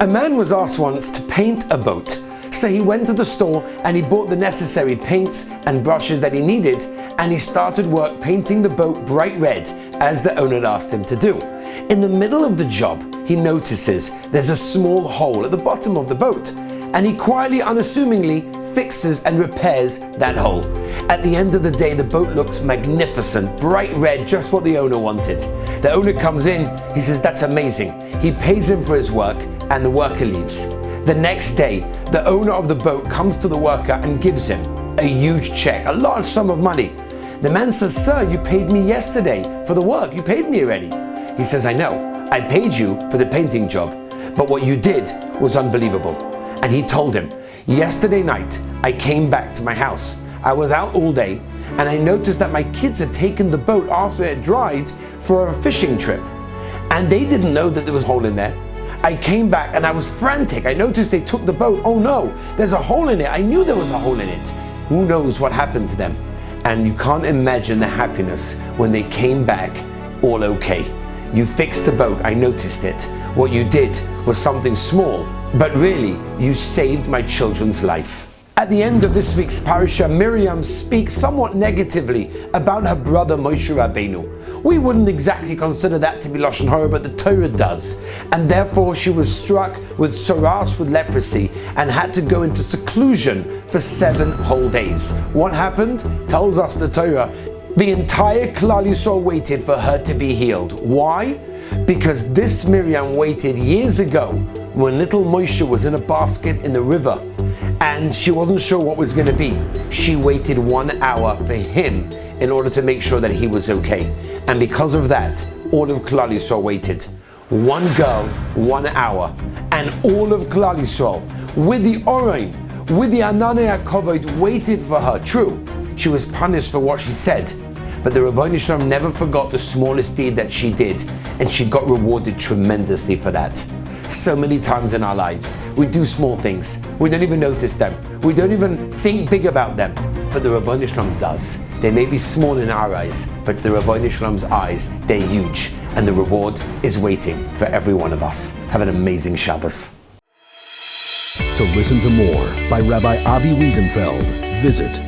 A man was asked once to paint a boat. So he went to the store and he bought the necessary paints and brushes that he needed, and he started work painting the boat bright red as the owner had asked him to do. In the middle of the job, he notices there's a small hole at the bottom of the boat, and he quietly, unassumingly fixes and repairs that hole. At the end of the day, the boat looks magnificent, bright red, just what the owner wanted. The owner comes in, he says, "That's amazing." He pays him for his work and the worker leaves. The next day, the owner of the boat comes to the worker and gives him a huge check, a large sum of money. The man says, "Sir, you paid me yesterday for the work. You paid me already." He says, "I know. I paid you for the painting job, but what you did was unbelievable." And he told him, "Yesterday night, I came back to my house. I was out all day, and I noticed that my kids had taken the boat after it dried for a fishing trip. And they didn't know that there was a hole in there. I came back and I was frantic. I noticed they took the boat. Oh no, there's a hole in it. I knew there was a hole in it." Who knows what happened to them? And you can't imagine the happiness when they came back all okay. You fixed the boat, I noticed it. What you did was something small, but really, you saved my children's life. At the end of this week's parasha, Miriam speaks somewhat negatively about her brother Moshe Rabbeinu. We wouldn't exactly consider that to be Lashon Hara, but the Torah does. And therefore she was struck with soras, with leprosy, and had to go into seclusion for 7 whole days. What happened? Tells us the Torah. The entire Klal Yisrael waited for her to be healed. Why? Because this Miriam waited years ago when little Moshe was in a basket in the river and she wasn't sure what was going to be. She waited 1 hour for him in order to make sure that he was okay. And because of that, all of Klal Yisrael waited. 1 girl, 1 hour, and all of Klal Yisrael, with the Orain, with the Ananei HaKavod, waited for her. True, she was punished for what she said, but the Rabbi Shalom never forgot the smallest deed that she did, and she got rewarded tremendously for that. So many times in our lives, we do small things. We don't even notice them. We don't even think big about them. But the Rabbi Shalom does. They may be small in our eyes, but to the Rabbi Shalom's eyes, they're huge. And the reward is waiting for every one of us. Have an amazing Shabbos. To listen to more by Rabbi Avi Wiesenfeld, visit